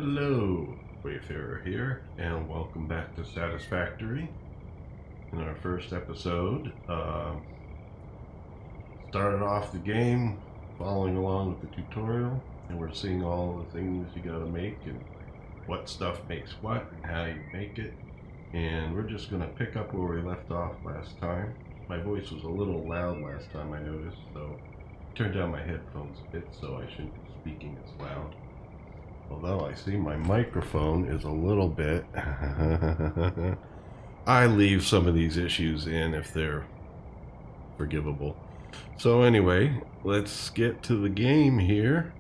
Hello, Wayfarer here, and welcome back to Satisfactory. In our first episode, started off the game following along with the tutorial, and we're seeing all the things you gotta make and what stuff makes what and how you make it. And we're just gonna pick up where we left off last time. My voice was a little loud last time, I noticed, so I turned down my headphones a bit so I shouldn't be speaking as loud. Although I see my microphone is a little bit... I leave some of these issues in if they're forgivable. So anyway, let's get to the game here.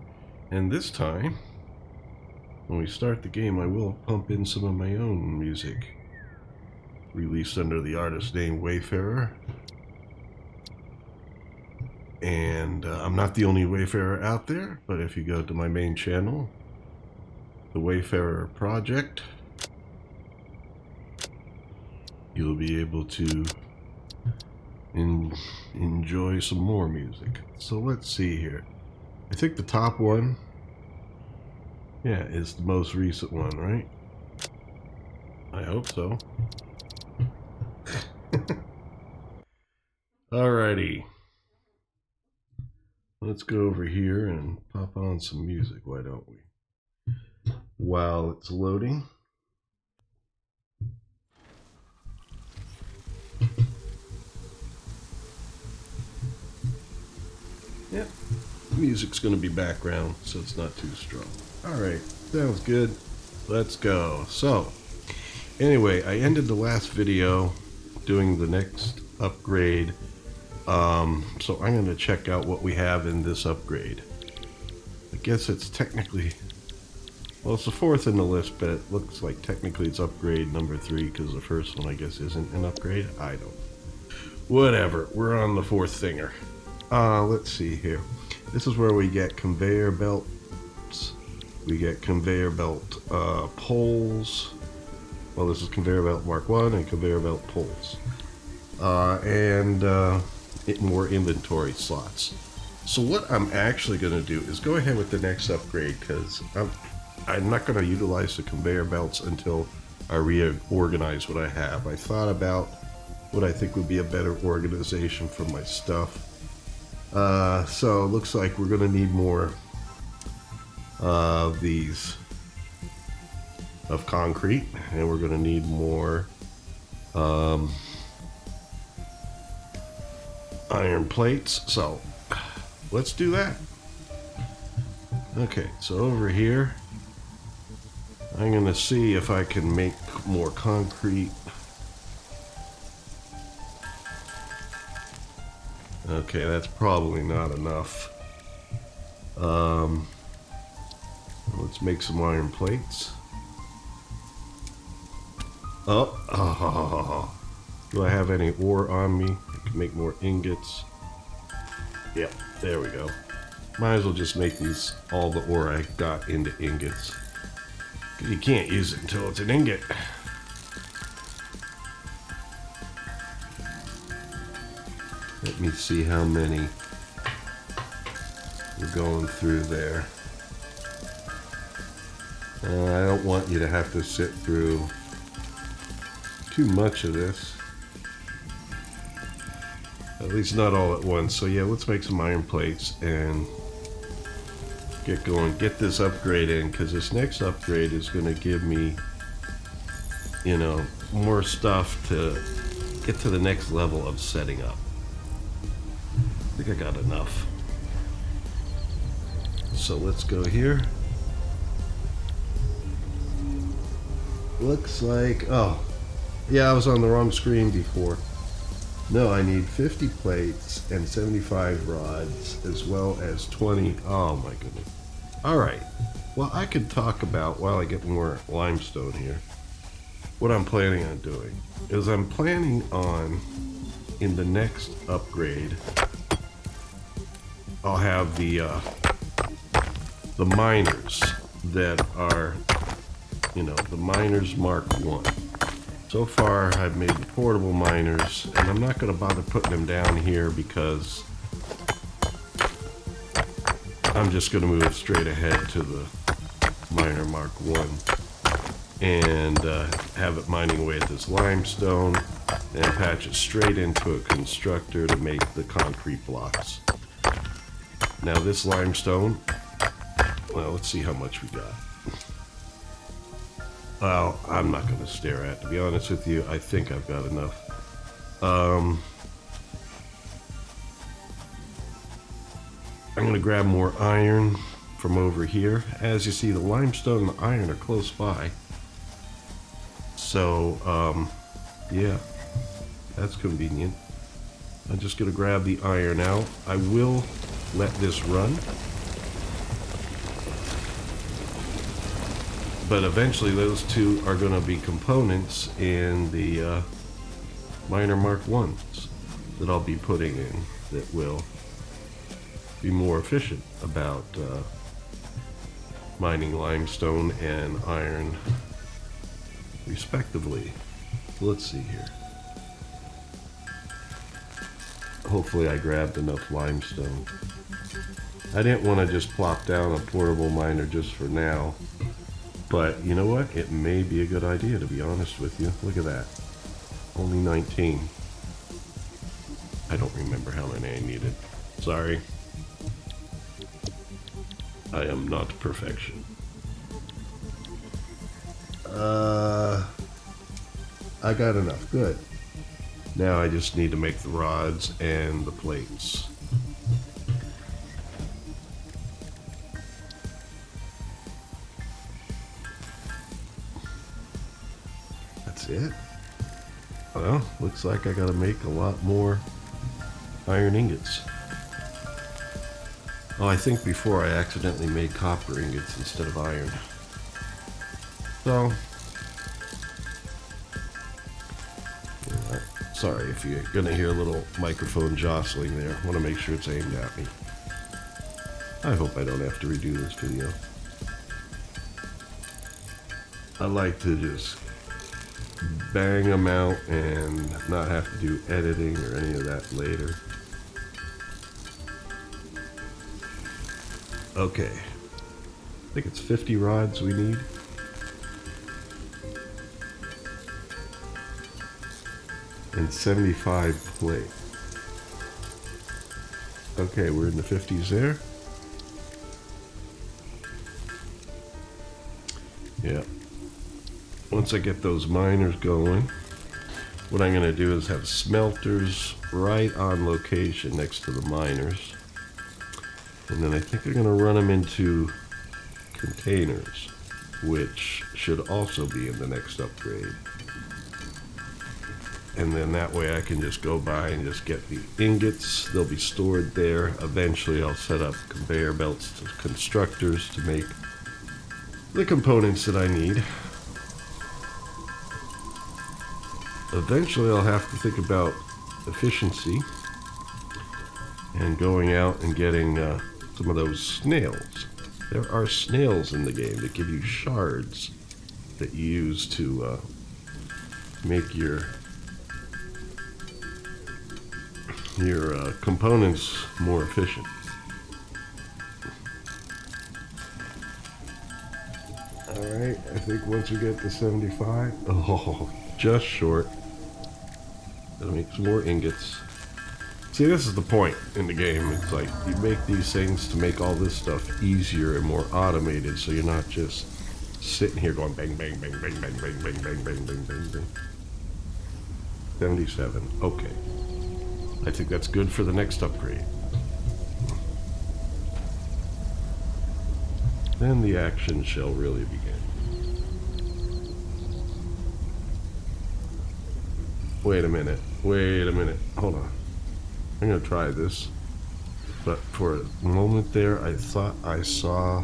And this time, when we start the game, I will pump in some of my own music. Released under the artist name Wayfarer. And I'm not the only Wayfarer out there, but if you go to my main channel, the Wayfarer project, you'll be able to enjoy some more music. So let's see here. I think the top one, yeah, is the most recent one, right? I hope so. Alrighty. Let's go over here and pop on some music, why don't we? While it's loading. Yep, music's going to be background, so it's not too strong. Alright, sounds good. Let's go. So, anyway, I ended the last video doing the next upgrade. So I'm going to check out what we have in this upgrade. I guess it's technically... well, it's the fourth in the list, but it looks like technically it's upgrade number 3 because the first one, I guess, isn't an upgrade. I don't. Whatever. We're on the fourth thinger. Let's see here. This is where we get conveyor belts. We get conveyor belt poles. Well, this is conveyor belt Mark 1 and conveyor belt poles. More inventory slots. So what I'm actually going to do is go ahead with the next upgrade because I'm not going to utilize the conveyor belts until I reorganize what I have. I thought about what I think would be a better organization for my stuff. So it looks like we're going to need more of these of concrete, and we're going to need more iron plates. So let's do that. Okay, so over here I'm going to see if I can make more concrete. Okay, that's probably not enough. Let's make some iron plates. Oh, do I have any ore on me? I can make more ingots. Yep, there we go. Might as well just make these, all the ore I got, into ingots. You can't use it until it's an ingot. Let me see how many we're going through there. I don't want you to have to sit through too much of this. At least not all at once. So yeah, let's make some iron plates and get going, get this upgrade in, because this next upgrade is going to give me, you know, more stuff to get to the next level of setting up. I think I got enough. So let's go here. Looks like, oh, yeah, I was on the wrong screen before. No, I need 50 plates and 75 rods, as well as 20. Oh my goodness. All right. Well, I could talk about, while I get more limestone here, what I'm planning on doing is I'm planning on, in the next upgrade, I'll have the miners that are, you know, the miners Mark 1. So far, I've made the portable miners, and I'm not going to bother putting them down here because I'm just going to move straight ahead to the miner Mark 1 and have it mining away at this limestone and patch it straight into a constructor to make the concrete blocks. Now this limestone, well, let's see how much we got. Well, I'm not going to stare at it, to be honest with you. I think I've got enough. I'm going to grab more iron from over here. As you see, the limestone and the iron are close by. So, yeah, that's convenient. I'm just going to grab the iron out. I will let this run. But eventually those two are going to be components in the miner Mark 1s that I'll be putting in that will be more efficient about mining limestone and iron respectively. Let's see here. Hopefully I grabbed enough limestone. I didn't want to just plop down a portable miner just for now. But you know what? It may be a good idea, to be honest with you. Look at that. Only 19. I don't remember how many I needed. Sorry. I am not perfection. I got enough. Good. Now I just need to make the rods and the plates. That's it. Well, looks like I gotta make a lot more iron ingots. Oh, I think before I accidentally made copper ingots instead of iron. So, sorry if you're gonna hear a little microphone jostling there. I want to make sure it's aimed at me. I hope I don't have to redo this video. I like to just bang them out and not have to do editing or any of that later. Okay, I think it's 50 rods we need. And 75 plate. Okay, we're in the 50s there. Yeah. Once I get those miners going, what I'm going to do is have smelters right on location next to the miners. And then I think I'm going to run them into containers, which should also be in the next upgrade. And then that way I can just go by and just get the ingots. They'll be stored there. Eventually I'll set up conveyor belts to constructors to make the components that I need. Eventually I'll have to think about efficiency and going out and getting some of those snails. There are snails in the game that give you shards that you use to make your components more efficient. Alright, I think once we get to 75, oh, just short. Gotta make some more ingots. See, this is the point in the game. It's like you make these things to make all this stuff easier and more automated, so you're not just sitting here going bang, bang, bang, bang, bang, bang, bang, bang, bang, bang, bang, bang. 77. Okay. I think that's good for the next upgrade. Then the action shall really begin. Wait a minute. Wait a minute. Hold on. I'm going to try this. But for a moment there, I thought I saw...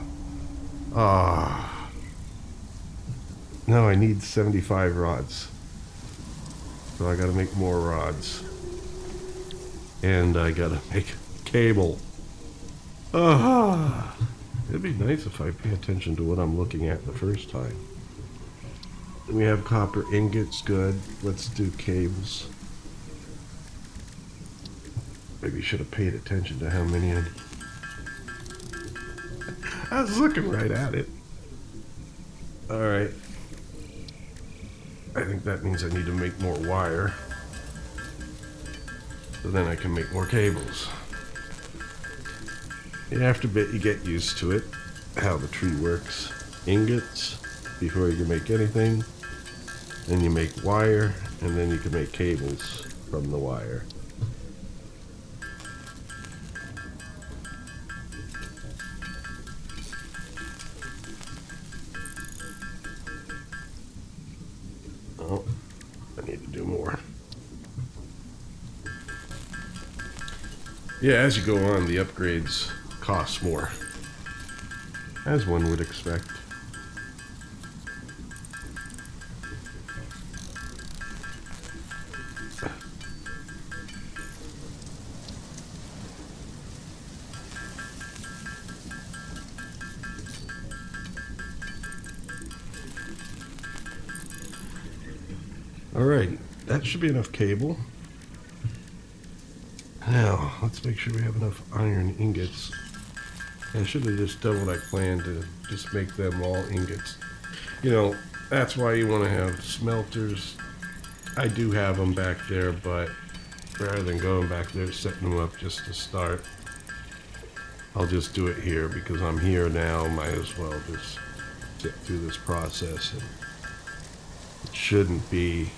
No, I need 75 rods. So I got to make more rods. And I got to make cable. It'd be nice if I pay attention to what I'm looking at the first time. We have copper ingots, good. Let's do cables. Maybe you should have paid attention to how many I was looking right at it. Alright. I think that means I need to make more wire. So then I can make more cables. After a bit you get used to it, how the tree works. Ingots before you can make anything. Then you make wire, and then you can make cables from the wire. Oh, I need to do more. Yeah, as you go on, the upgrades cost more, as one would expect. Alright, that should be enough cable. Now, let's make sure we have enough iron ingots. I should have just done what I planned to just make them all ingots. You know, that's why you want to have smelters. I do have them back there, but rather than going back there, setting them up just to start, I'll just do it here because I'm here now. Might as well just sit through this process, and it shouldn't be.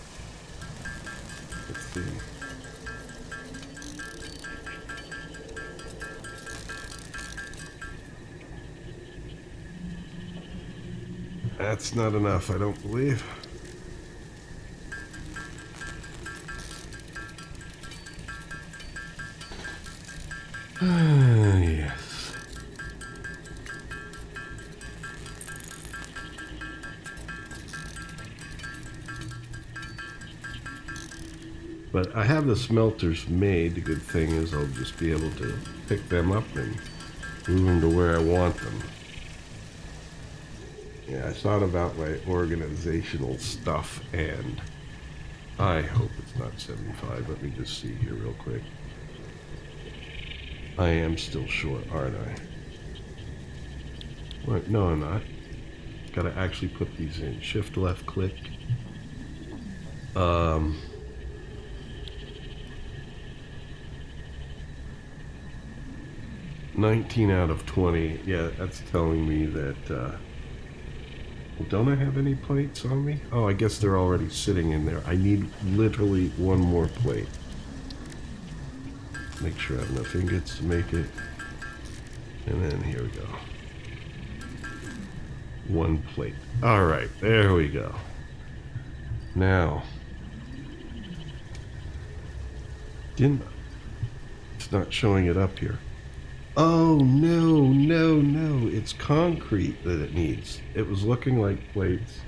Let's see. That's not enough, I don't believe. Yes. But I have the smelters made. The good thing is I'll just be able to pick them up and move them to where I want them. Yeah, I thought about my organizational stuff, and I hope it's not 75. Let me just see here real quick. I am still short, aren't I? What? No, I'm not. Gotta actually put these in. Shift left click. 19 out of 20. Yeah, that's telling me that, don't I have any plates on me? Oh, I guess they're already sitting in there. I need literally one more plate. Make sure I have enough ingots to make it. And then here we go. One plate. Alright, there we go. Now. It's not showing it up here. Oh, no. It's concrete that it needs. It was looking like plates.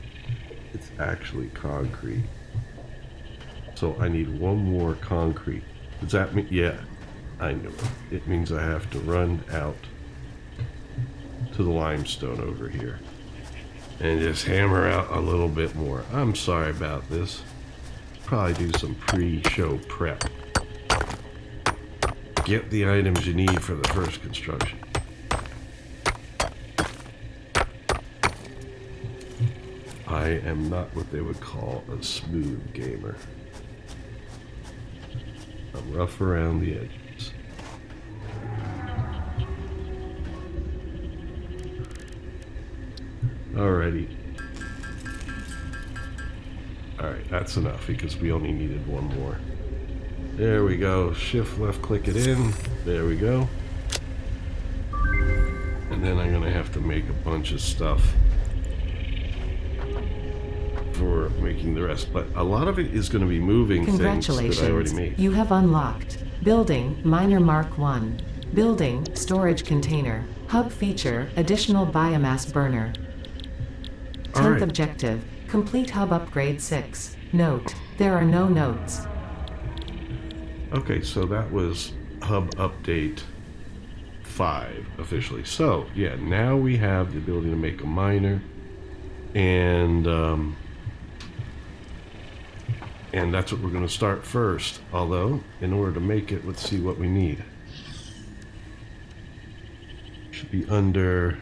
It's actually concrete. So I need one more concrete. Does that mean? Yeah, I knew it. It means I have to run out to the limestone over here and just hammer out a little bit more. I'm sorry about this. Probably do some pre-show prep. Get the items you need for the first construction. I am not what they would call a smooth gamer. I'm rough around the edges. Alrighty. Alright, that's enough because we only needed one more. There we go. Shift left click it in. There we go. And then I'm gonna have to make a bunch of stuff for making the rest. But a lot of it is gonna be moving things that I already made. You have unlocked Building Miner Mark 1. Building Storage Container. Hub feature Additional Biomass Burner. 10th objective. Complete Hub Upgrade 6. Note: there are no notes. Okay, so that was Hub Update 5 officially. So, yeah, now we have the ability to make a miner, and that's what we're going to start first. Although, in order to make it, let's see what we need. Should be under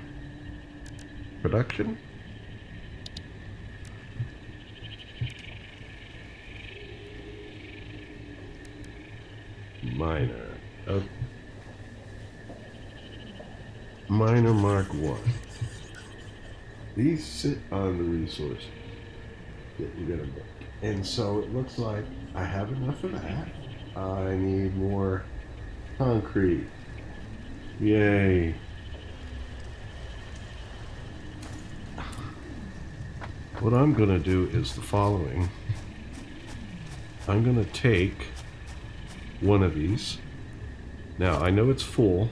production. miner. Oh. Miner Mark 1. These sit on the resources that you're gonna make. And so it looks like I have enough of that. I need more concrete. Yay. What I'm gonna do is the following. I'm gonna take one of these. Now I know it's full.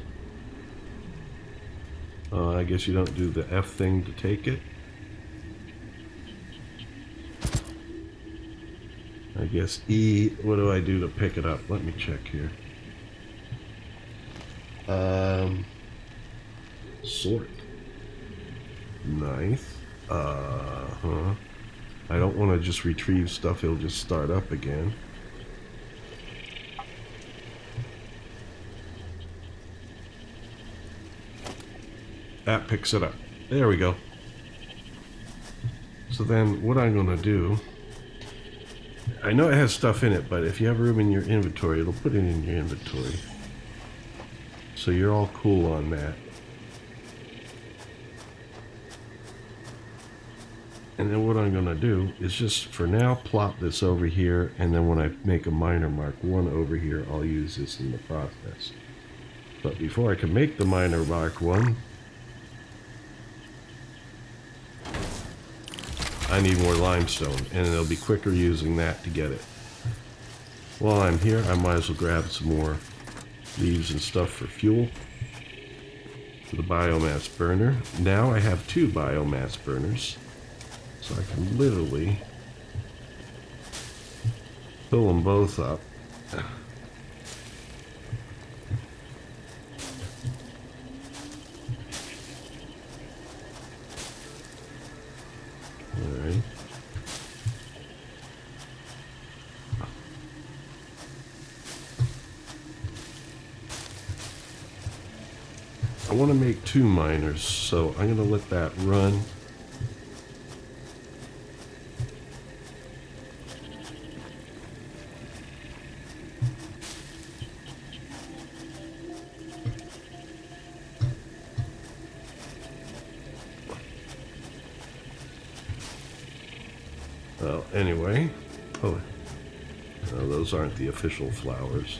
I guess you don't do the F thing to take it. I guess E, what do I do to pick it up? Let me check here. Sort. Nice. I don't want to just retrieve stuff, it'll just start up again. That picks it up. There we go. So then what I'm going to do, I know it has stuff in it, but if you have room in your inventory, it'll put it in your inventory. So you're all cool on that. And then what I'm going to do is just for now plop this over here, and then when I make a miner Mark 1 over here, I'll use this in the process. But before I can make the miner Mark 1, I need more limestone, and it'll be quicker using that to get it. While I'm here, I might as well grab some more leaves and stuff for fuel for the biomass burner. Now I have 2 biomass burners, so I can literally fill them both up. Alright. I want to make 2 miners, so I'm going to let that run. Well, anyway, oh, no, those aren't the official flowers.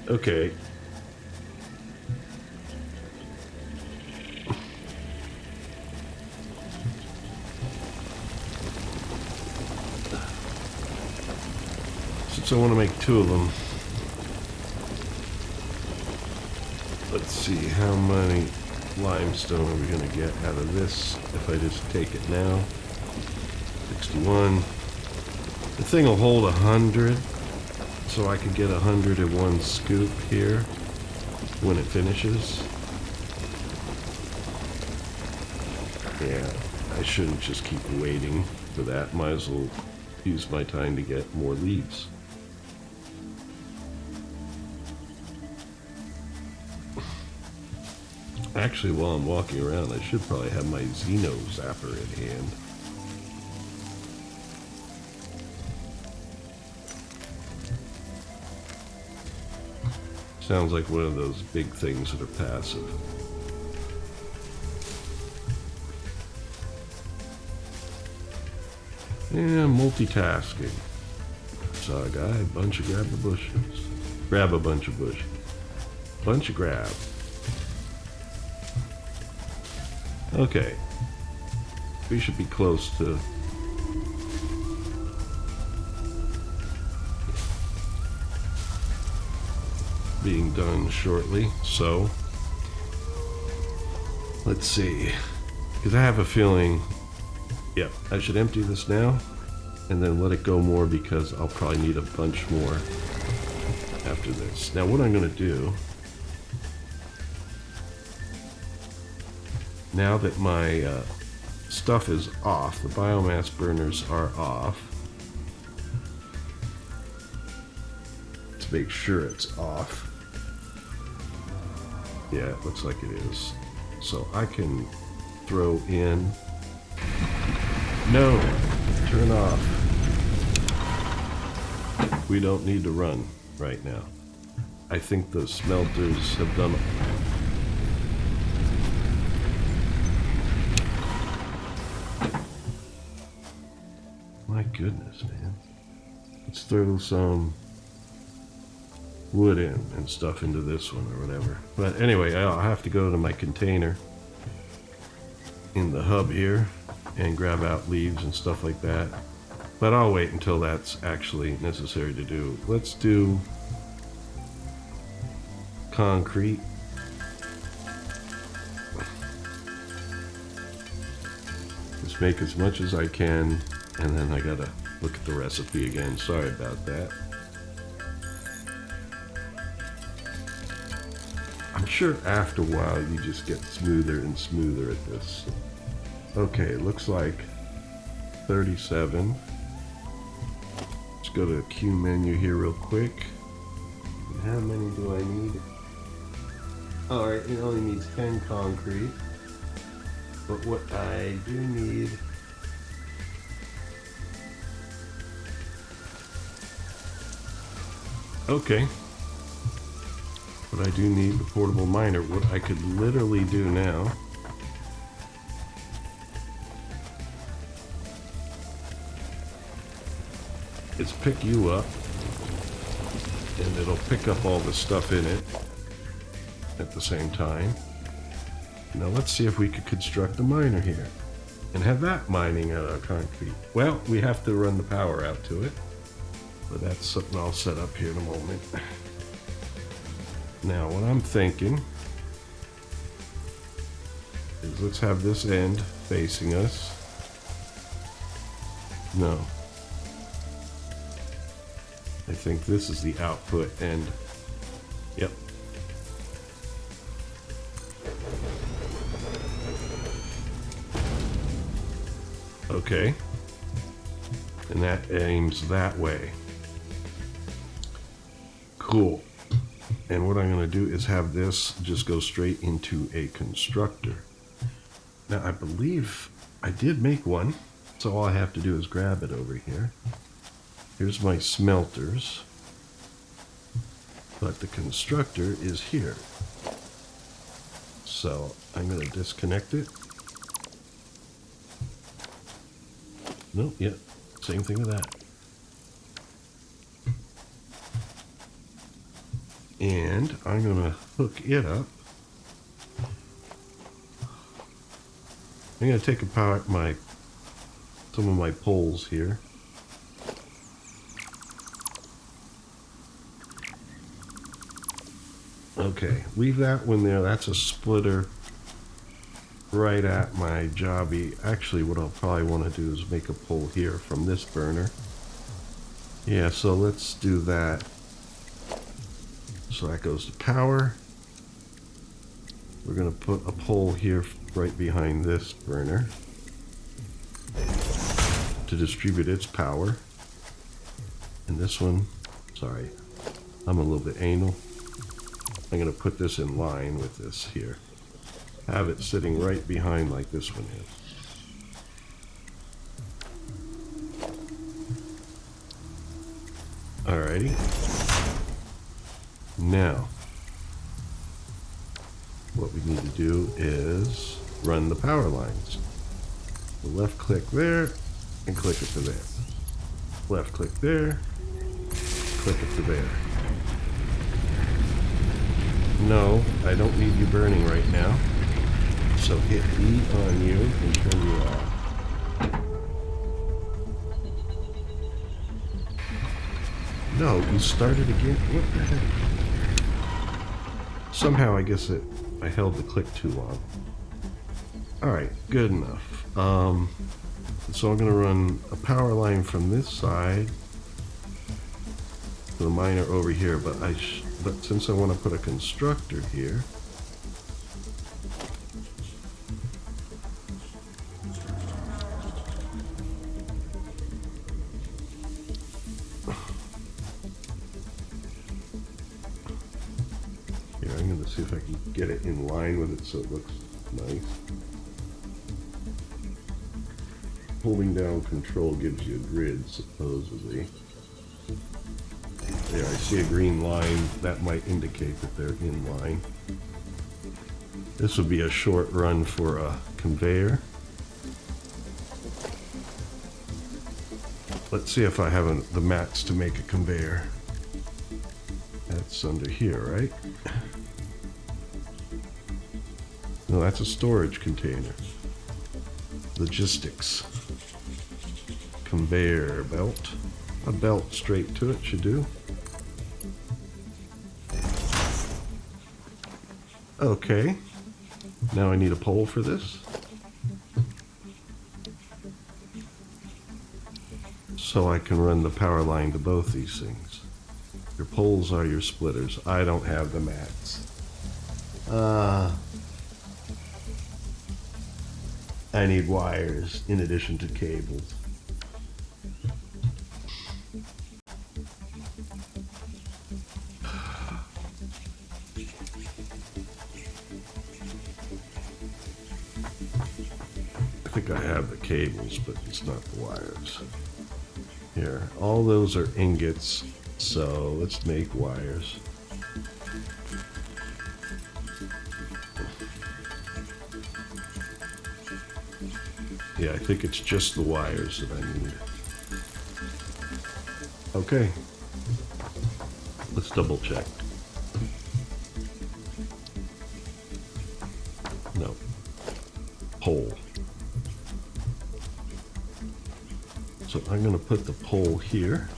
Okay. Since I want to make 2 of them, let's see, how many limestone are we going to get out of this if I just take it now? 61. The thing will hold 100, so I could get 100 in one scoop here when it finishes. Yeah, I shouldn't just keep waiting for that. Might as well use my time to get more leaves. Actually, while I'm walking around, I should probably have my Xeno Zapper in hand. Sounds like one of those big things that are passive. Yeah, multitasking. Saw a guy, bunch of grab the bushes. Grab a bunch of bushes. Bunch of grab. Okay. We should be close to being done shortly, so let's see, because I have a feeling, yeah, I should empty this now and then let it go more, because I'll probably need a bunch more after this. Now what I'm going to do, now that my stuff is off, the biomass burners are off, to make sure it's off. Yeah, it looks like it is. So I can throw in, no, turn off. We don't need to run right now. I think the smelters have done. My goodness, man. Let's throw some wood in and stuff into this one or whatever. But anyway, I'll have to go to my container in the hub here and grab out leaves and stuff like that. But I'll wait until that's actually necessary to do. Let's do concrete. Just make as much as I can, and then I gotta look at the recipe again. Sorry about that. I'm sure after a while you just get smoother and smoother at this. Okay, looks like 37. Let's go to the Q menu here real quick. And how many do I need? Alright, it only needs 10 concrete. But what I do need... Okay. But I do need the portable miner. What I could literally do now is pick you up, and it'll pick up all the stuff in it at the same time. Now let's see if we could construct a miner here and have that mining out our concrete. Well, we have to run the power out to it, but that's something I'll set up here in a moment. Now what I'm thinking is let's have this end facing us. No. I think this is the output end. Yep. Okay. And that aims that way. Cool. And what I'm going to do is have this just go straight into a constructor. Now I believe I did make one, so all I have to do is grab it over here. Here's my smelters, but the constructor is here. So I'm going to disconnect it. Nope, yeah, same thing with that. And I'm going to hook it up. I'm going to take apart some of my poles here. Okay, leave that one there. That's a splitter right at my jobby. Actually, what I'll probably want to do is make a pole here from this burner. Yeah, so let's do that. So that goes to power. We're going to put a pole here right behind this burner to distribute its power. And this one, sorry, I'm a little bit anal. I'm going to put this in line with this here. Have it sitting right behind like this one is. Alrighty. Now, what we need to do is run the power lines. So left click there and click it to there. Left click there, click it to there. No, I don't need you burning right now. So hit E on you and turn you off. No, you started again? What the heck? Somehow I guess I held the click too long. Alright, good enough. So I'm going to run a power line from this side to the miner over here, but since I want to put a constructor here, here I'm going to see if I can get it in line with it so it looks nice. Holding down control gives you a grid, supposedly. There, I see a green line. That might indicate that they're in line. This would be a short run for a conveyor. Let's see if I have the mats to make a conveyor. That's under here, right? No, that's a storage container. Logistics. Conveyor belt. A belt straight to it should do. Okay. Now I need a pole for this. So I can run the power line to both these things. Your poles are your splitters. I don't have the mats. I need wires in addition to cables. I think I have the cables, but it's not the wires. Here, all those are ingots, so let's make wires. Yeah, I think it's just the wires that I need. Okay. Let's double check. No. Pole. So I'm going to put the pole here.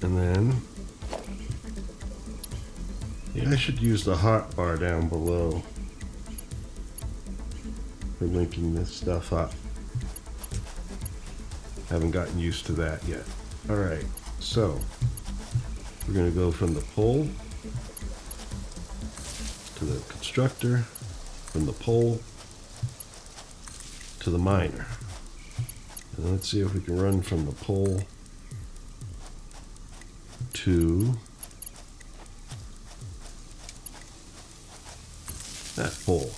And then yeah, I should use the hot bar down below for linking this stuff up. Haven't gotten used to that yet. Alright, so we're going to go from the pole to the constructor, from the pole to the miner. And let's see if we can run from the pole to that pole.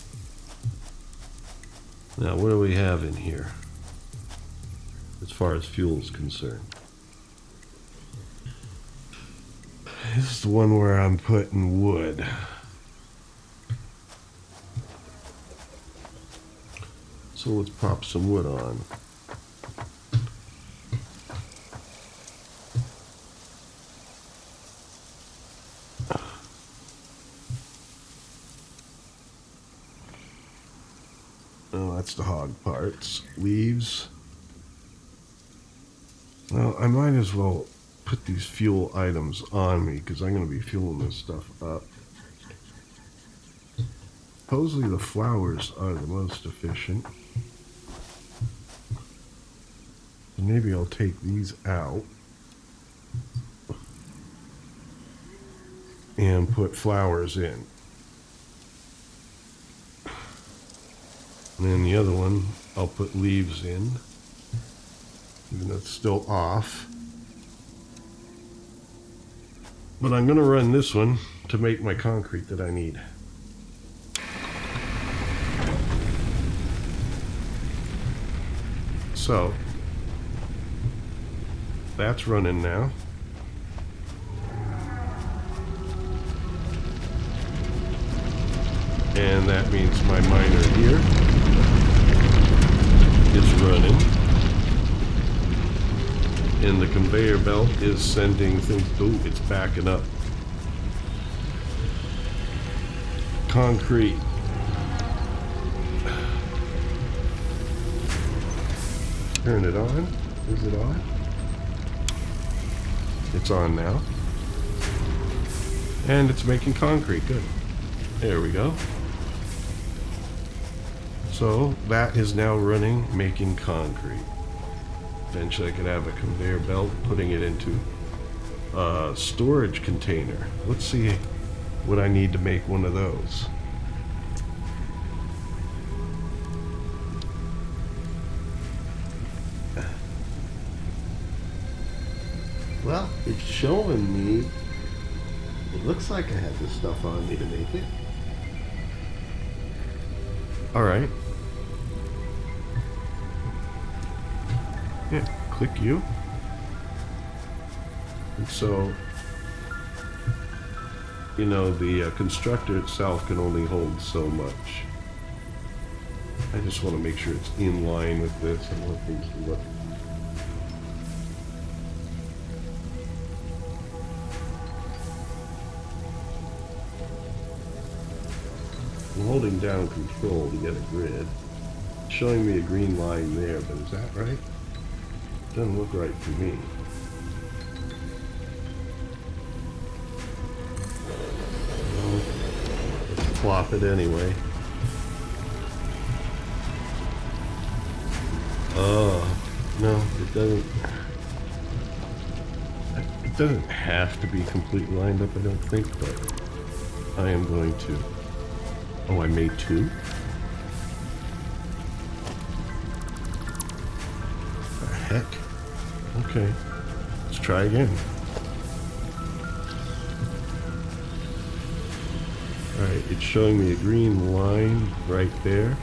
Now, what do we have in here as far as fuel is concerned? This is the one where I'm putting wood. So let's pop some wood on. Oh, that's the hog parts. Leaves. Well, I might as well put these fuel items on me because I'm going to be fueling this stuff up. Supposedly the flowers are the most efficient. Maybe I'll take these out and put flowers in. And then the other one, I'll put leaves in, even though it's still off. But I'm going to run this one to make my concrete that I need. So, that's running now. And that means my miner here is running. And the conveyor belt is sending things. Oh, it's backing up. Concrete. Turn it on. Is it on? It's on now. And it's making concrete. Good. There we go. So that is now running, making concrete. Eventually I could have a conveyor belt putting it into a storage container. Let's see what I need to make one of those. Well, it's showing me, it looks like I have this stuff on me to make it. Alright. Yeah, Click you. And so, you know, the constructor itself can only hold so much. I just want to make sure it's in line with this. I want things to look. I'm holding down control to get a grid. It's showing me a green line there, but is that right? Doesn't look right to me. Well, let's plop it anyway. No, it doesn't. It doesn't have to be completely lined up, I don't think, but I am going to. Oh, I made two? The heck? Okay, let's try again. Alright, it's showing me a green line right there.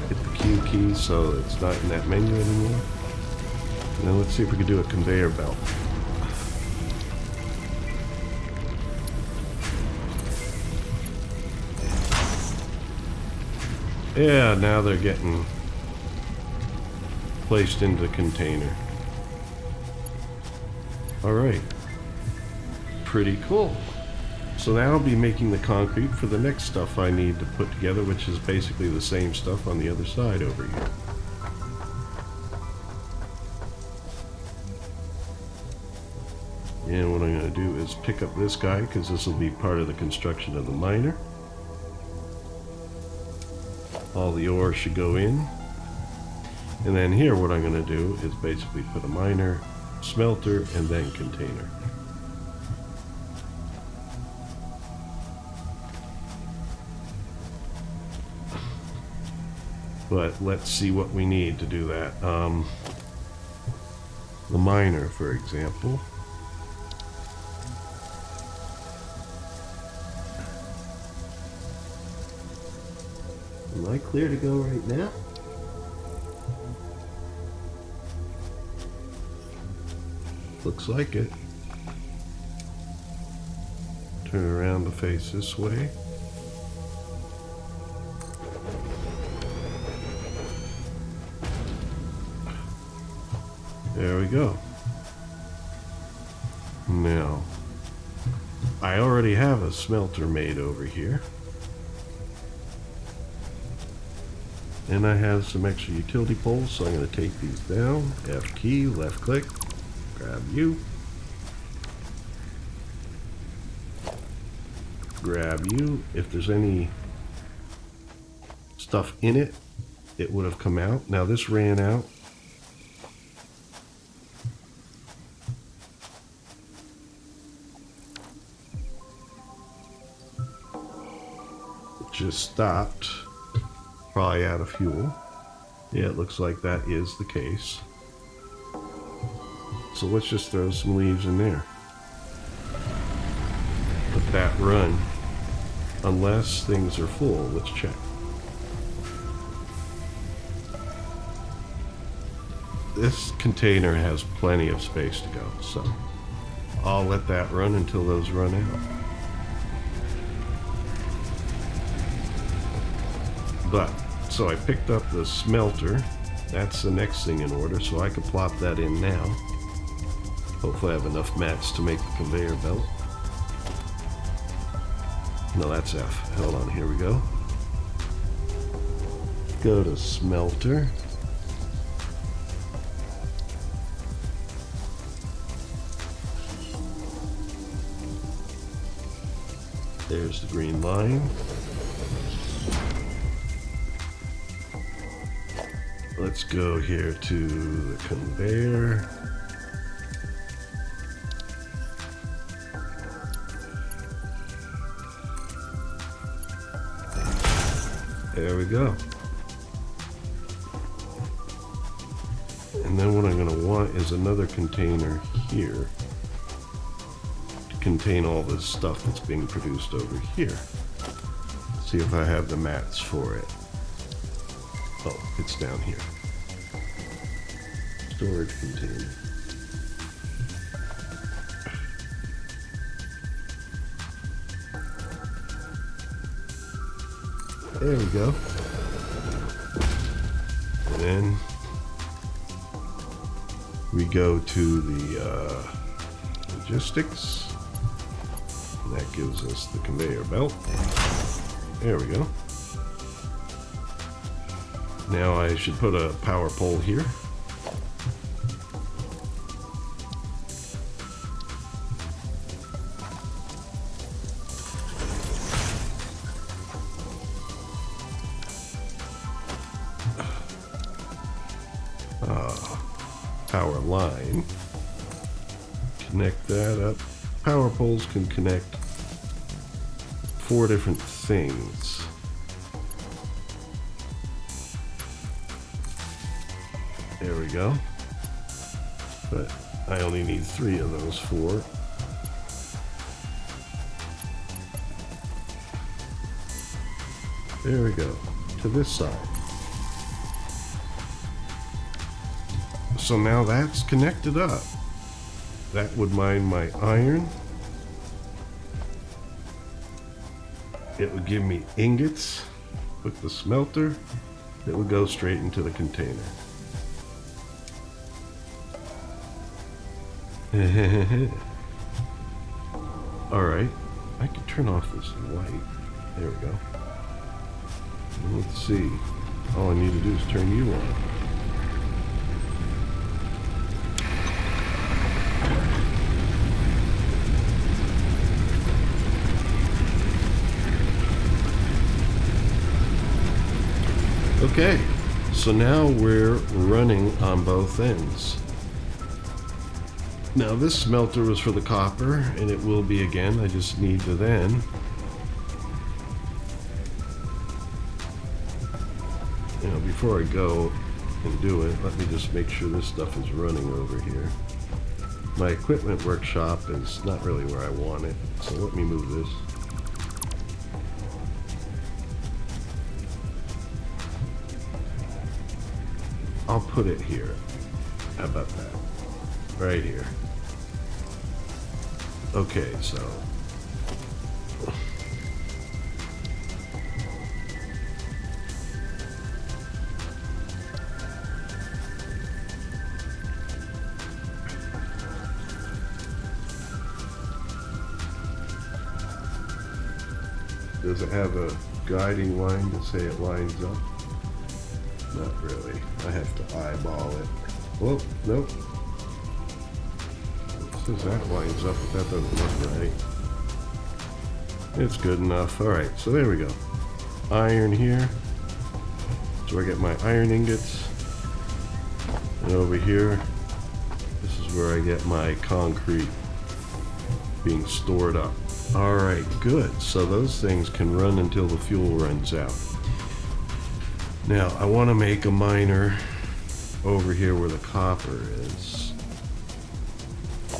Hit the Q key so it's not in that menu anymore. Now let's see if we can do a conveyor belt. Yeah, now they're getting placed into the container. Alright. Pretty cool. So now I'll be making the concrete for the next stuff I need to put together, which is basically the same stuff on the other side over here. And what I'm going to do is pick up this guy, because this will be part of the construction of the miner. All the ore should go in. And then here what I'm going to do is basically put a miner, smelter, and then container. But let's see what we need to do that. The miner, for example. Am I clear to go right now? Looks like it. Turn around to face this way. There we go. Now, I already have a smelter made over here. And I have some extra utility poles, so I'm going to take these down. F key, left click, grab you. Grab you. If there's any stuff in it, it would have come out. Now this ran out. It just stopped. Probably out of fuel. Yeah, it looks like that is the case. So let's just throw some leaves in there. Let that run. Unless things are full. Let's check. This container has plenty of space to go, so I'll let that run until those run out. But, so I picked up the smelter. That's the next thing in order, so I can plop that in now. Hopefully I have enough mats to make the conveyor belt. No, that's F. Hold on, here we go. Go to smelter. There's the green line. Let's go here to the conveyor. There we go. And then what I'm going to want is another container here to contain all this stuff that's being produced over here. See if I have the mats for it. Oh, it's down here. storage container. There we go. And then we go to the logistics. And that gives us the conveyor belt. There we go. Now I should put a power pole here. Power line. Connect that up. Power poles can connect 4 different things. There we go. But I only need 3 of those 4. There we go. To this side. So now that's connected up. That would mine my iron. It would give me ingots with the smelter. It would go straight into the container. Alright, I can turn off this light. There we go. Let's see. All I need to do is turn you on. Okay, so now we're running on both ends. Now this smelter was for the copper, and it will be again. I just need to then before I go and do it, let me just make sure this stuff is running over here. My equipment workshop is not really where I want it, so let me move this. I'll put it here. How about that? Right here. Okay, so does it have a guiding line to say it lines up? Not really. I have to eyeball it. Well, nope. It says that lines up, but that doesn't look right. It's good enough. Alright, so there we go. Iron here. So I get my iron ingots. And over here, this is where I get my concrete being stored up. Alright, good. So those things can run until the fuel runs out. Now, I want to make a miner over here where the copper is.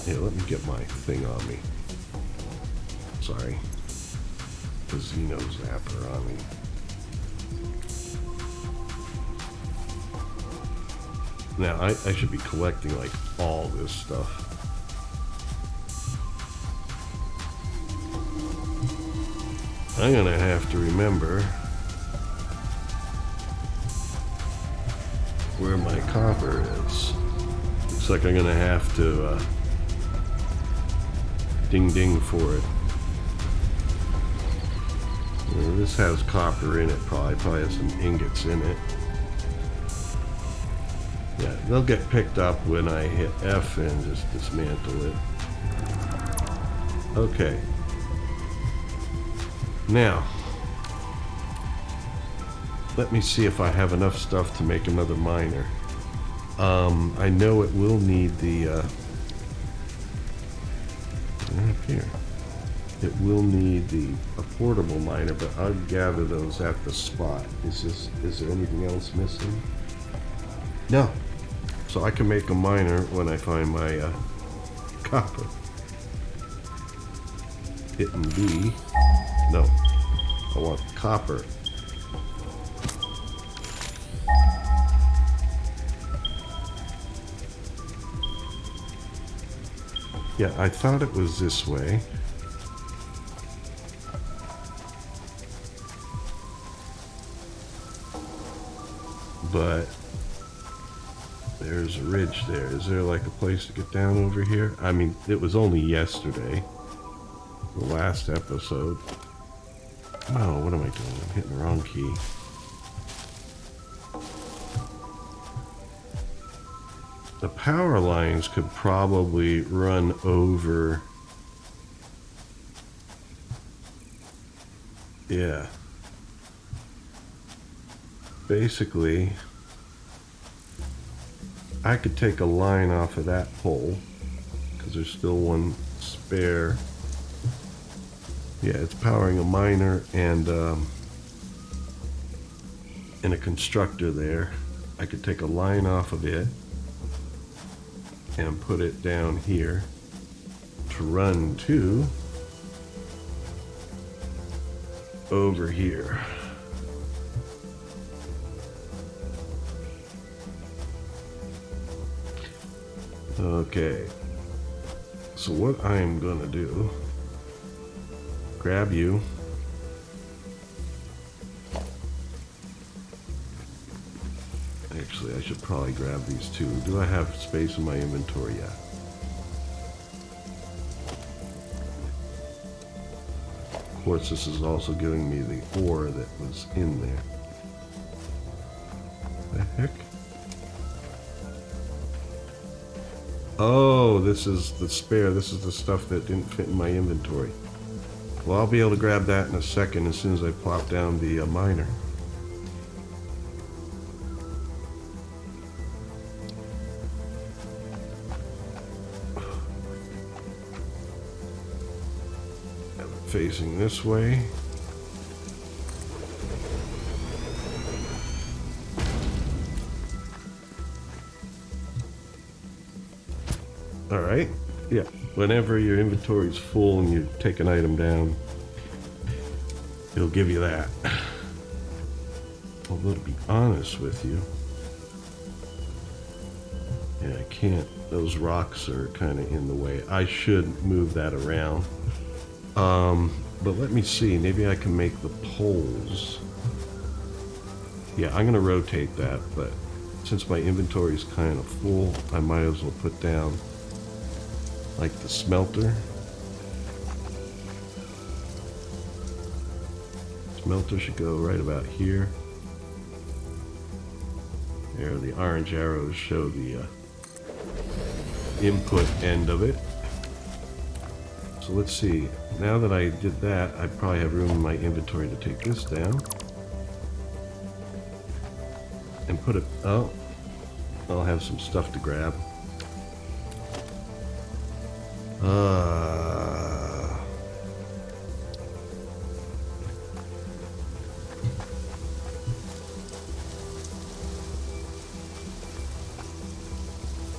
Yeah, let me get my thing on me. Sorry. The Xeno zapper on me. Now, I should be collecting, like, all this stuff. I'm gonna have to remember where my copper is. Looks like I'm gonna have to ding ding for it. This has copper in it, probably has some ingots in it. Yeah, they'll get picked up when I hit F and just dismantle it. Okay. Now, let me see if I have enough stuff to make another miner. I know it will need the up here. It will need a portable miner, but I'll gather those at the spot. Is there anything else missing? No. So I can make a miner when I find my copper. Hitting B. No. I want copper. Yeah, I thought it was this way. But there's a ridge there. Is there like a place to get down over here? I mean, it was only yesterday, the last episode. Oh, what am I doing? I'm hitting the wrong key. The power lines could probably run over. Yeah. Basically, I could take a line off of that pole because there's still one spare. Yeah, it's powering a miner and a constructor there. I could take a line off of it and put it down here to run to over here. Okay, so what I'm gonna do, grab you, actually I should probably grab these two. Do I have space in my inventory yet? Of course, this is also giving me the ore that was in there. The heck? Oh, this is the spare. This is the stuff that didn't fit in my inventory. Well, I'll be able to grab that in a second as soon as I plop down the miner. Have it facing this way. Alright, yeah, whenever your inventory is full and you take an item down, it'll give you that. Although, to be honest with you, yeah, I can't, those rocks are kind of in the way. I should move that around. But let me see, maybe I can make the poles. Yeah, I'm going to rotate that, but since my inventory is kind of full, I might as well put down like the smelter. Smelter should go right about here. There, the orange arrows show the input end of it. So let's see. Now that I did that, I probably have room in my inventory to take this down. And put it, oh, I'll have some stuff to grab.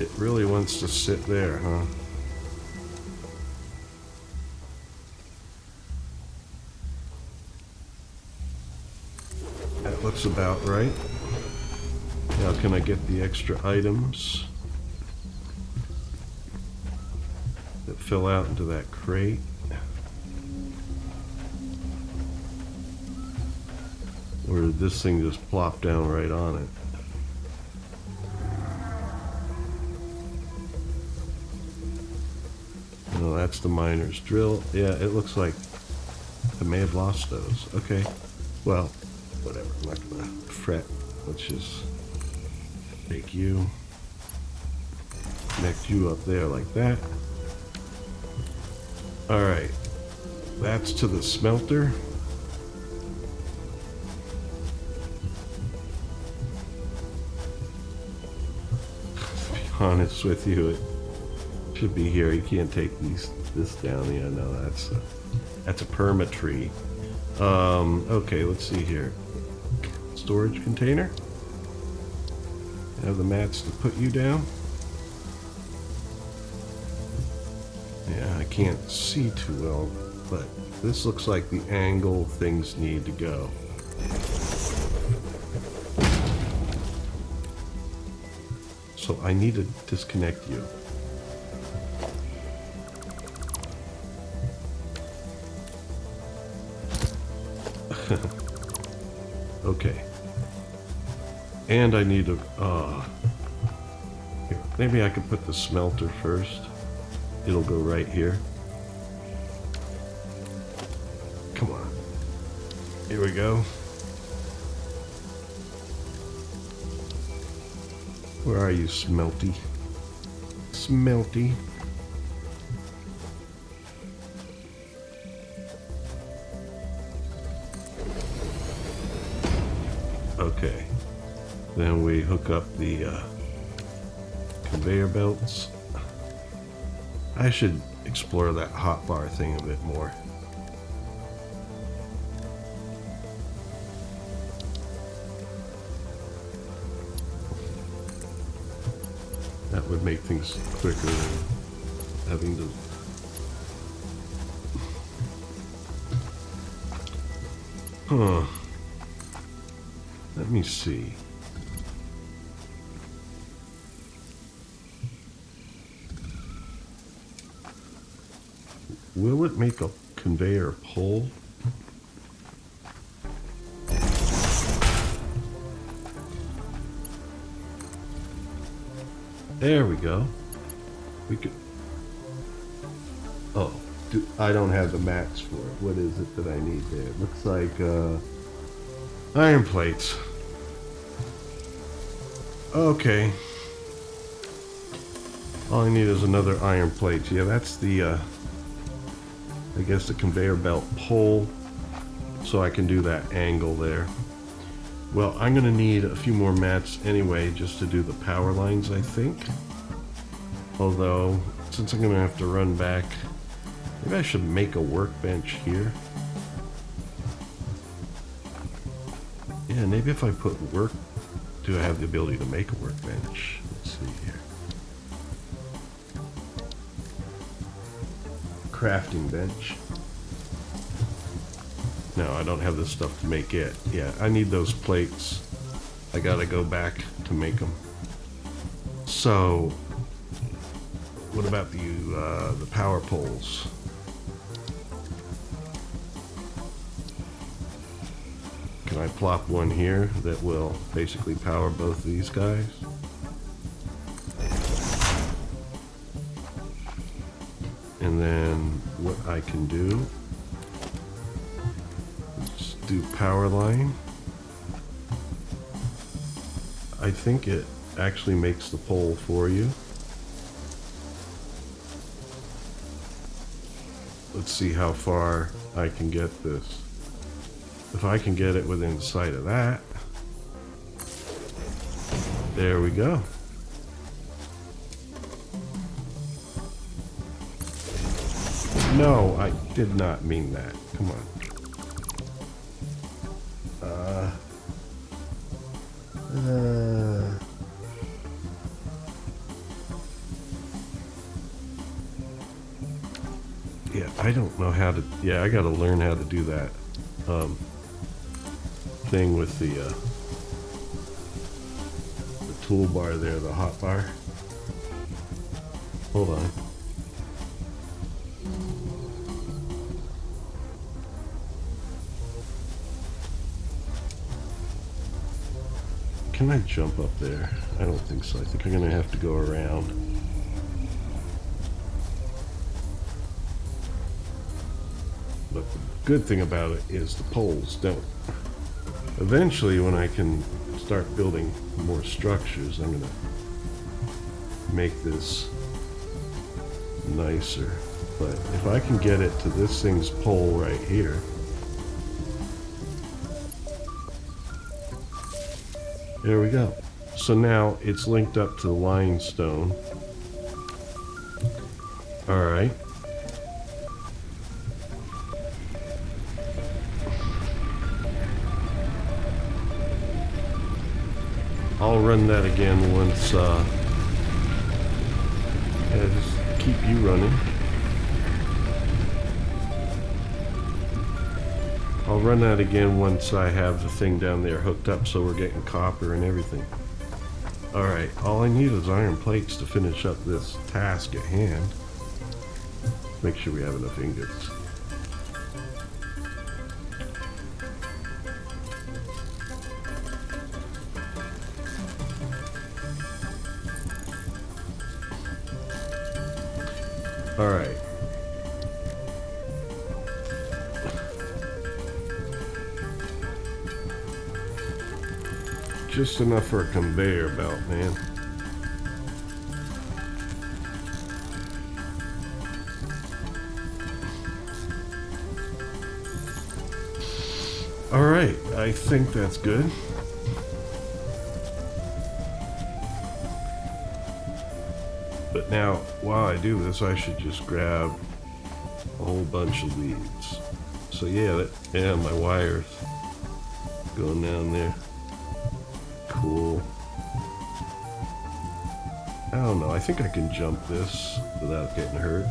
It really wants to sit there, huh? That looks about right. Now can I get the extra items that fill out into that crate? Or did this thing just plop down right on it? No, that's the miner's drill. Yeah, it looks like I may have lost those. Okay, well, whatever. I'm not gonna fret. Let's just take you, connect you up there like that. All right, that's to the smelter. To be honest with you, it should be here. You can't take this down. Yeah, no, that's a perma tree. Okay, let's see here. Storage container. Have the mats to put you down. Yeah, I can't see too well, but this looks like the angle things need to go. So I need to disconnect you. Okay. And I need a... here, maybe I could put the smelter first. It'll go right here. Come on. Here we go. Where are you, Smelty? Smelty. Okay. Then we hook up the conveyor belts. I should explore that hotbar thing a bit more. That would make things quicker than having to... Huh. Let me see. Will it make a conveyor pull? There we go. We could... Oh, I don't have the mats for it. What is it that I need there? It looks like iron plates. Okay. All I need is another iron plate. Yeah, that's the, I guess the conveyor belt pull. So I can do that angle there. Well, I'm going to need a few more mats anyway, just to do the power lines, I think. Although, since I'm going to have to run back, maybe I should make a workbench here. Yeah, maybe if I put work... Do I have the ability to make a workbench? Let's see here. Crafting bench. No, I don't have the stuff to make it. Yeah, I need those plates. I gotta go back to make them. So, what about the power poles? Can I plop one here that will basically power both of these guys? And then what I can do, just do power line. I think it actually makes the pole for you. Let's see how far I can get this. If I can get it within sight of that. There we go. No, I did not mean that. Come on. Yeah, I don't know how to... Yeah, I gotta learn how to do that. Thing with the toolbar there, the hotbar. Hold on. Can I jump up there? I don't think so. I think I'm gonna have to go around. But the good thing about it is the poles don't. Eventually, when I can start building more structures, I'm gonna make this nicer. But if I can get it to this thing's pole right here, there we go. So now it's linked up to the limestone. All right. I'll run that again once, yeah, just keep you running. I'll run that again once I have the thing down there hooked up so we're getting copper and everything. Alright, all I need is iron plates to finish up this task at hand. Make sure we have enough ingots. All right. Just enough for a conveyor belt, man. All right, I think that's good. But now, while I do this, I should just grab a whole bunch of leads. So yeah, my wires going down there. Cool. I don't know, I think I can jump this without getting hurt.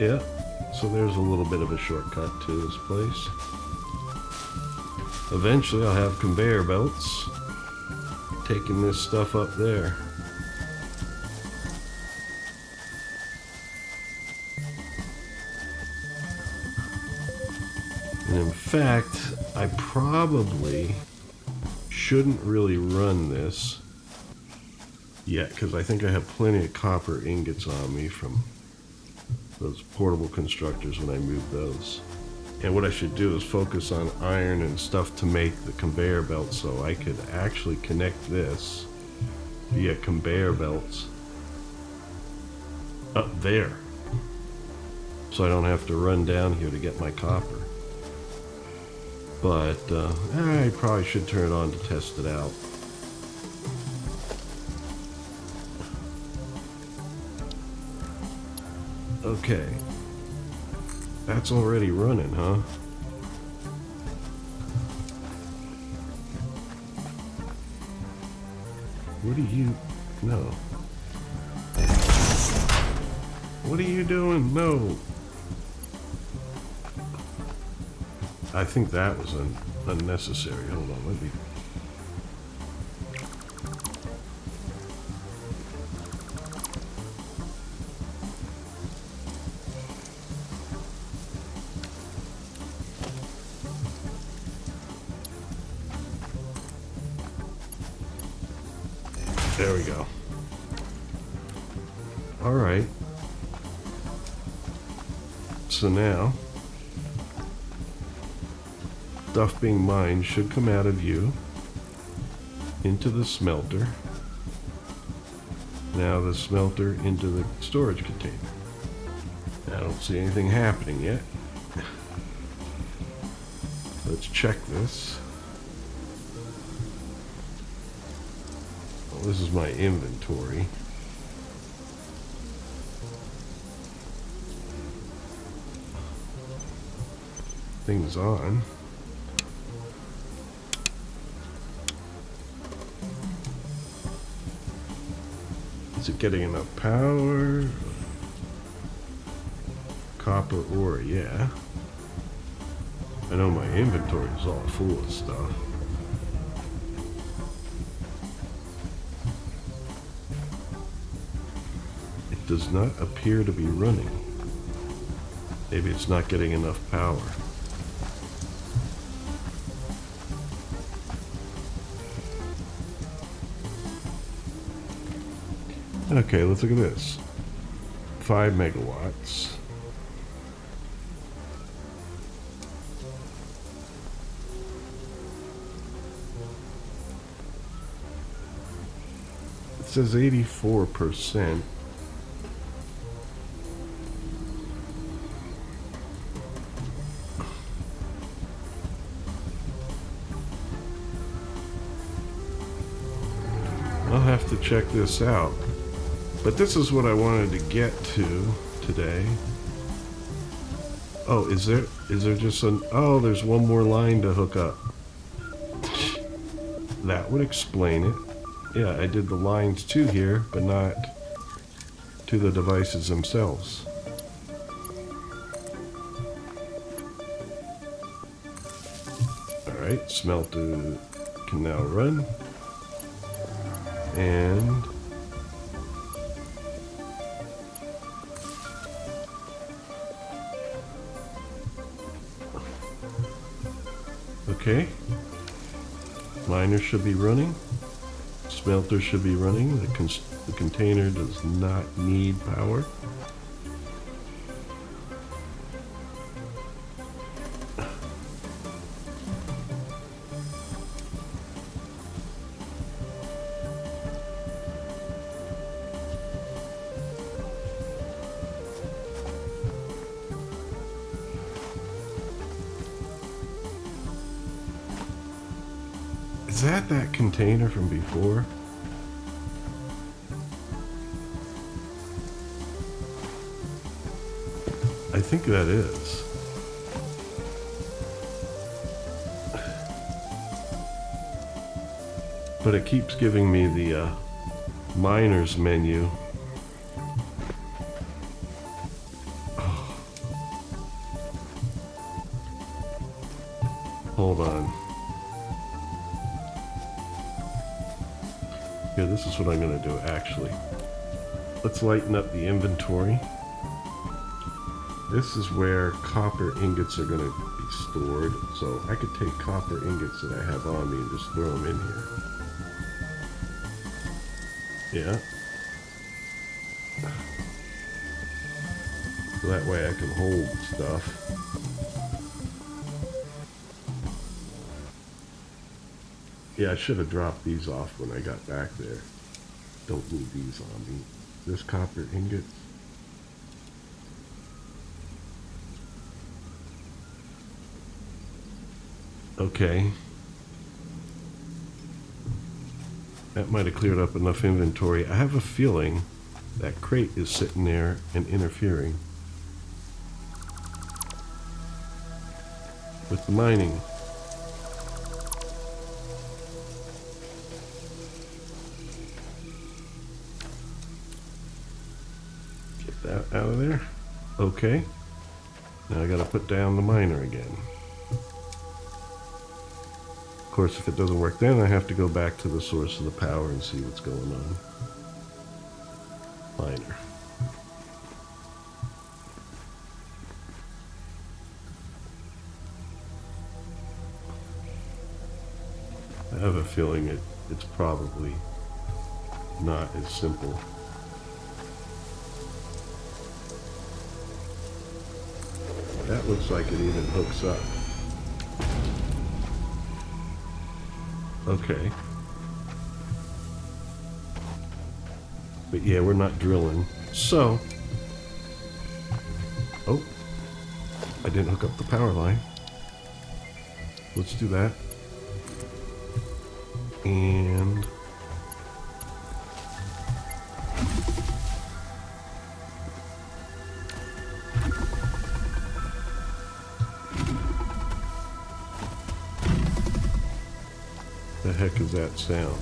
Yeah, so there's a little bit of a shortcut to this place. Eventually I'll have conveyor belts taking this stuff up there. And in fact, I probably shouldn't really run this yet, because I think I have plenty of copper ingots on me from those portable constructors when I move those. And what I should do is focus on iron and stuff to make the conveyor belt, so I could actually connect this via conveyor belts up there, so I don't have to run down here to get my copper. But I probably should turn it on to test it out. Okay. That's already running, huh? What do you... No. What are you doing? No. I think that was unnecessary. Hold on, let me... There we go. All right. So now, stuff being mined should come out of view into the smelter. Now the smelter into the storage container. I don't see anything happening yet. Let's check this. Well, this is my inventory. Things on. Is it getting enough power? Copper ore, yeah. I know my inventory is all full of stuff. It does not appear to be running. Maybe it's not getting enough power. Okay, let's look at this. 5 megawatts. It says 84%. I'll have to check this out. But this is what I wanted to get to today. Oh, is there just an... Oh, there's one more line to hook up. That would explain it. Yeah, I did the lines to here, but not to the devices themselves. Alright, smelter can now run. And... okay. Miner should be running. smelter should be running. The container does not need power. Is that container from before? I think that is. But it keeps giving me the miner's menu. Oh. Hold on. Yeah, this is what I'm going to do actually. Let's lighten up the inventory. This is where copper ingots are going to be stored. So I could take copper ingots that I have on me and just throw them in here. Yeah. So that way I can hold stuff. Yeah, I should have dropped these off when I got back there. Don't need these on me. This copper ingot. Okay. That might have cleared up enough inventory. I have a feeling that crate is sitting there and interfering with the mining. Get that out of there. Okay. Now I gotta put down the miner again. Of course, if it doesn't work, then I have to go back to the source of the power and see what's going on. Miner. I have a feeling it's probably not as simple. That looks like it even hooks up. Okay. But yeah, we're not drilling. So, oh, I didn't hook up the power line. Let's do that. And the heck is that sound?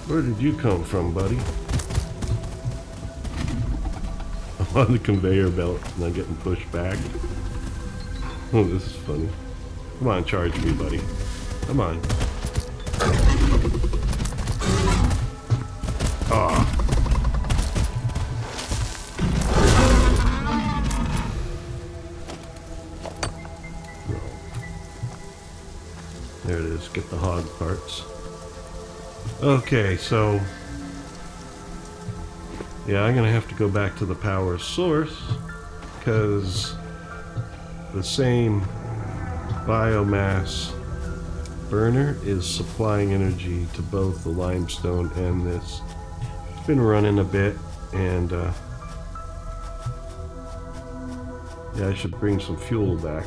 Where did you come from, buddy? I'm on the conveyor belt and I'm getting pushed back. Oh, this is funny. Come on, charge me, buddy. Come on. Ah. There it is. Get the hog parts. Okay, so yeah, I'm gonna have to go back to the power source because the same biomass burner is supplying energy to both the limestone and this. It's been running a bit, and yeah, I should bring some fuel back.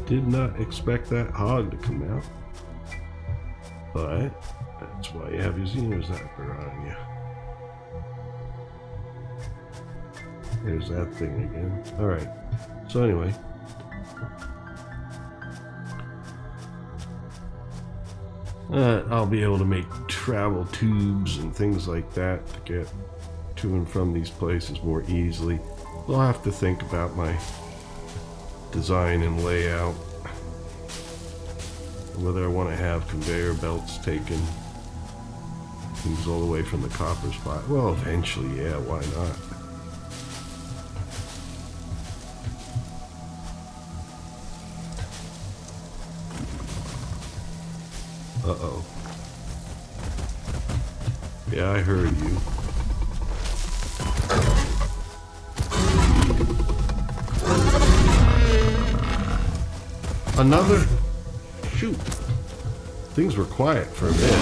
Did not expect that hog to come out, but that's why you have your Xena zapper on you. There's that thing again. Alright, so anyway. I'll be able to make travel tubes and things like that to get to and from these places more easily. I'll have to think about my design and layout. whether I want to have conveyor belts taken things all the way from the copper spot. Well, eventually, yeah, why not? Uh-oh. Yeah, I heard you. Another? Shoot. Things were quiet for a bit.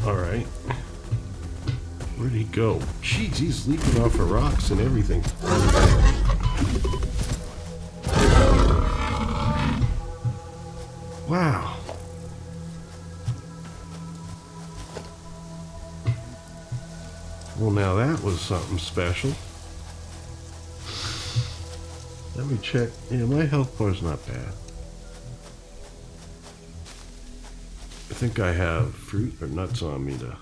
Alright. Where'd he go? Jeez, he's leaping off of rocks and everything. Wow. Well, now that was something special. Let me check. Yeah, my health bar's not bad. I think I have fruit or nuts on me to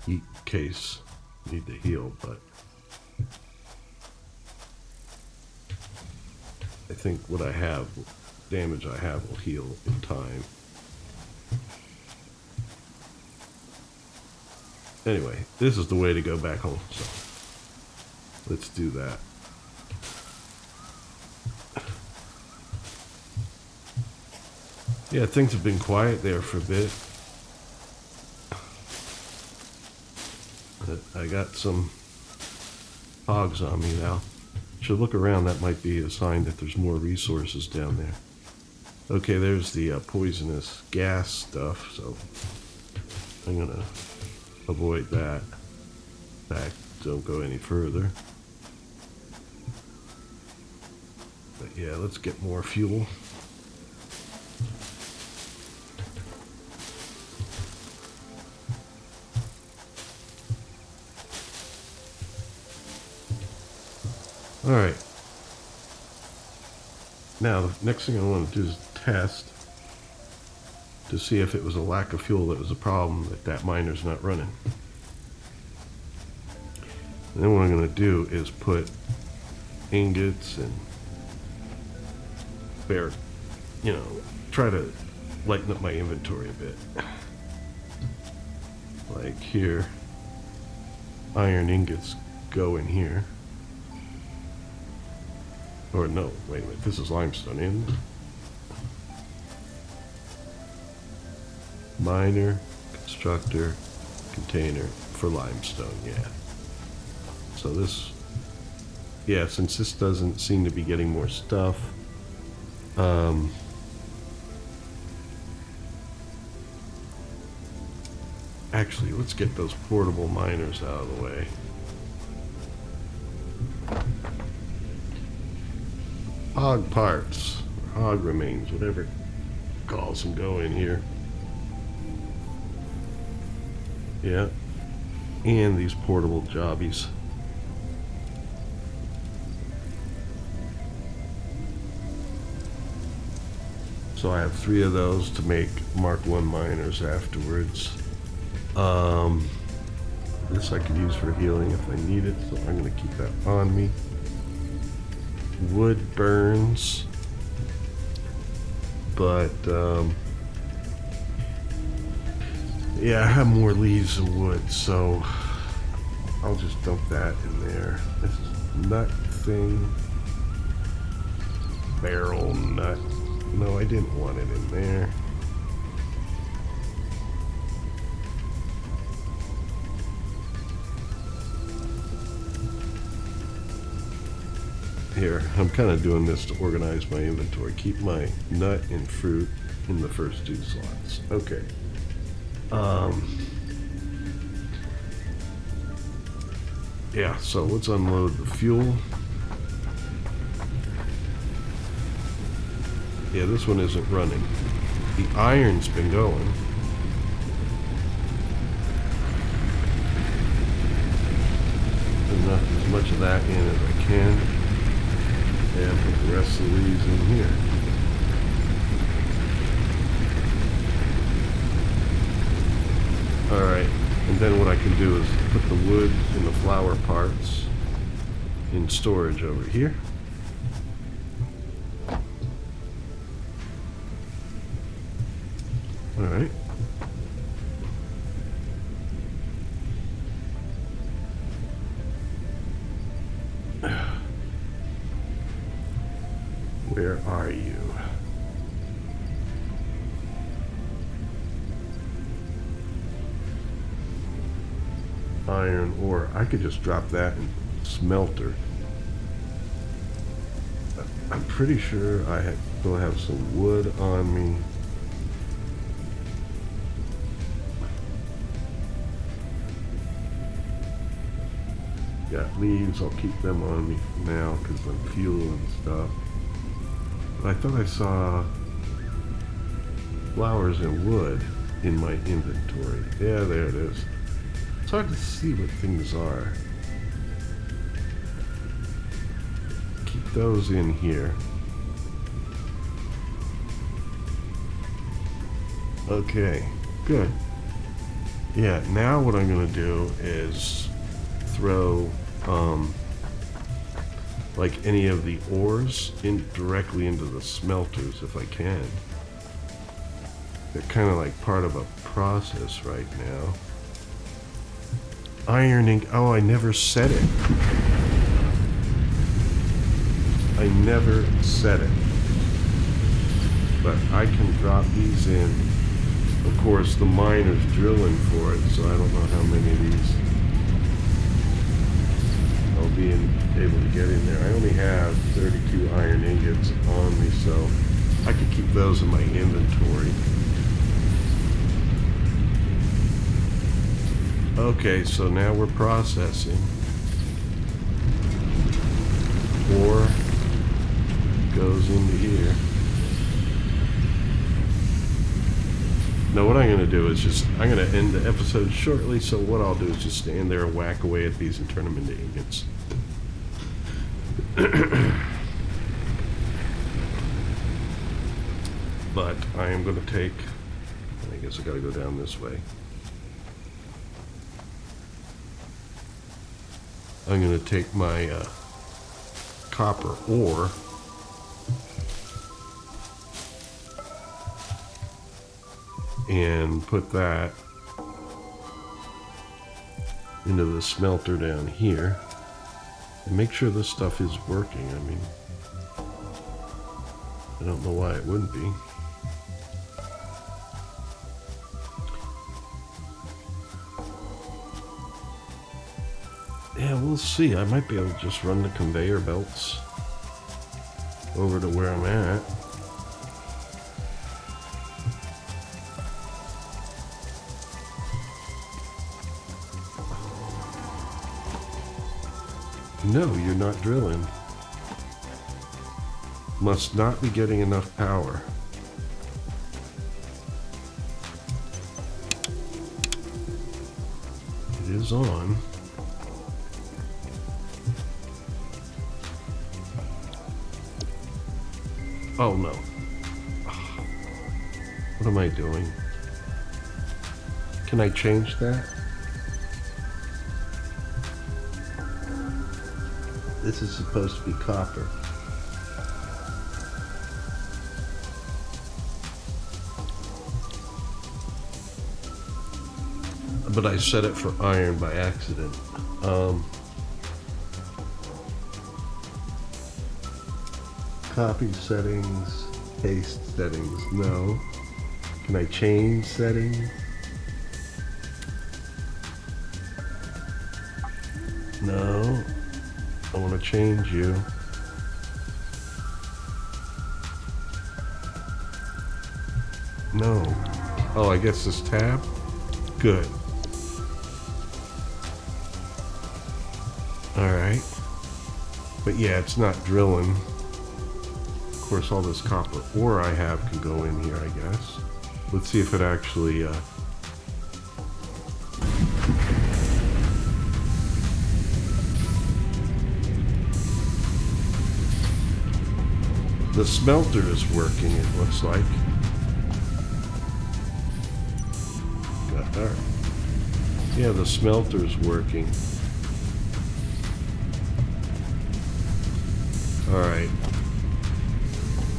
eat in case I need to heal, but I think what I have, damage I have, will heal in time. Anyway, this is the way to go back home, so let's do that. Yeah, things have been quiet there for a bit. But I got some hogs on me now. Should look around, that might be a sign that there's more resources down there. Okay, there's the poisonous gas stuff, so I'm gonna avoid that. In fact, don't go any further. But yeah, let's get more fuel. Alright. Now, the next thing I want to do is test to see if it was a lack of fuel that was a problem, that miner's not running. And then what I'm going to do is put ingots and try to lighten up my inventory a bit. Like here, iron ingots go in here. Or no, wait a minute, this is limestone, isn't it? Miner, constructor, container for limestone, yeah. So this, yeah, since this doesn't seem to be getting more stuff, actually, let's get those portable miners out of the way. Hog parts, or hog remains, whatever it calls them, go in here. Yeah, and these portable jobbies. So I have 3 of those to make Mark 1 miners afterwards. This I could use for healing if I need it, so I'm going to keep that on me. Wood burns, but yeah, I have more leaves than wood, so I'll just dump that in there. This is nut thing, barrel nut. No, I didn't want it in there. Here, I'm kind of doing this to organize my inventory. Keep my nut and fruit in the first 2 slots. Okay. Yeah, so let's unload the fuel. Yeah, this one isn't running. The iron's been going. Enough, as much of that in as I can. And put the rest of the leaves in here. Alright, and then what I can do is put the wood and the flower parts in storage over here. Alright. Where are you? Iron ore. I could just drop that in smelter. I'm pretty sure I still have some wood on me. Got leaves. I'll keep them on me for now because I'm fuel and stuff. But I thought I saw flowers and wood in my inventory. Yeah, there it is. It's hard to see what things are. Keep those in here. Okay, good. Yeah, now what I'm gonna do is throw like any of the ores in directly into the smelters if I can. They're kind of like part of a process right now. Ironing. Oh, I never set it. I never set it. But I can drop these in. Of course, the miner's drilling for it, so I don't know how many of these I'll be able to get in there. I only have 32 iron ingots on me, so I could keep those in my inventory. Okay, so now we're processing. Ore goes into here. Now what I'm going to do is I'm going to end the episode shortly, so what I'll do is just stand there and whack away at these and turn them into ingots. But I am going to take, I guess I got to go down this way. I'm going to take my copper ore and put that into the smelter down here and make sure this stuff is working. I mean, I don't know why it wouldn't be. Yeah, we'll see. I might be able to just run the conveyor belts over to where I'm at. No, you're not drilling. Must not be getting enough power. It is on. Oh no. What am I doing? Can I change that? This is supposed to be copper. But I set it for iron by accident. Copy settings, paste settings, no. Can I change settings? No. I want to change you. No. Oh, I guess this tab? Good. Alright. But yeah, it's not drilling. Of course, all this copper ore I have can go in here, I guess. Let's see if it actually... The smelter is working, it looks like. Yeah, the smelter's working. Alright.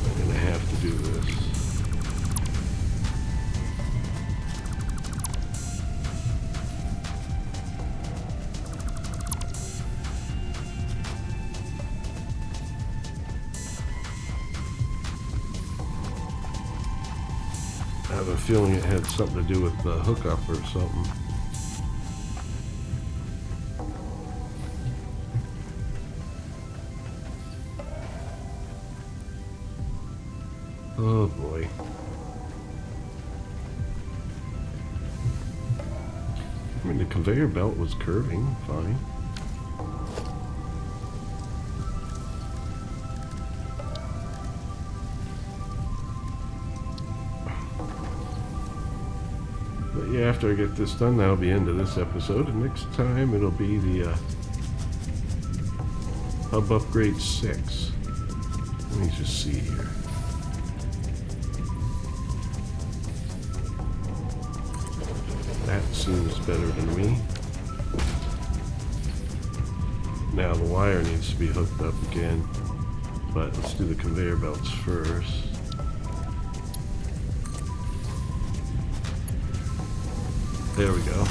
I'm gonna have to do this. have a feeling it had something to do with the hookup or something. Oh boy. I mean, the conveyor belt was curving fine. But yeah, after I get this done, that'll be the end of this episode. And next time, it'll be the Hub Upgrade 6. Let me just see here. That seems better than me. Now the wire needs to be hooked up again, but let's do the conveyor belts first. There we go.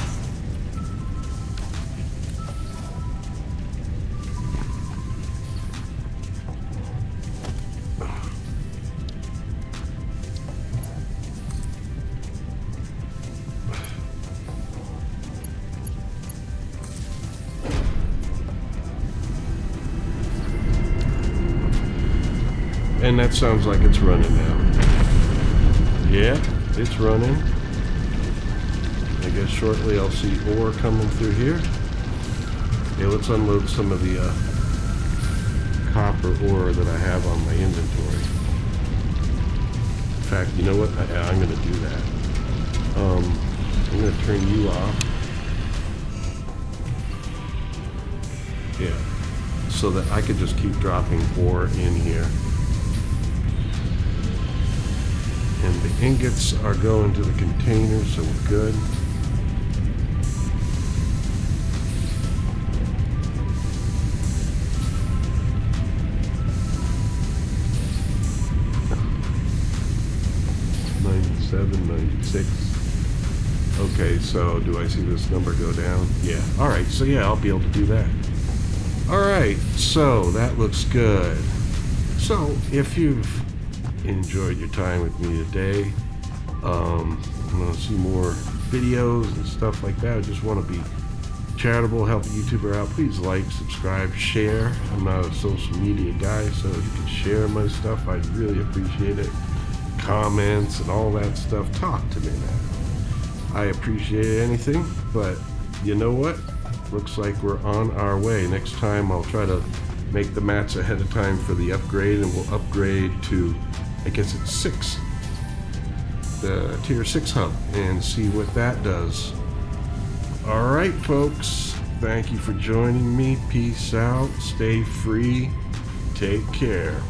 And that sounds like it's running now. Yeah, it's running. I guess shortly I'll see ore coming through here. Okay, let's unload some of the copper ore that I have on my inventory. In fact, you know what? I'm going to do that. I'm going to turn you off. Yeah, so that I could just keep dropping ore in here. And the ingots are going to the containers, so we're good. Okay, so do I see this number go down? Yeah. Alright, so yeah, I'll be able to do that. Alright, so that looks good. So, if you've enjoyed your time with me today, want to see more videos and stuff like that, I just want to be charitable, help a YouTuber out, please like, subscribe, share. I'm not a social media guy, so if you can share my stuff, I'd really appreciate it. Comments and all that stuff, talk to me, man. I appreciate anything, but you know what? Looks like we're on our way. Next time I'll try to make the mats ahead of time for the upgrade, and we'll upgrade to, I guess it's 6, the tier 6 hub, and see what that does. Alright folks, thank you for joining me. Peace out, stay free, take care.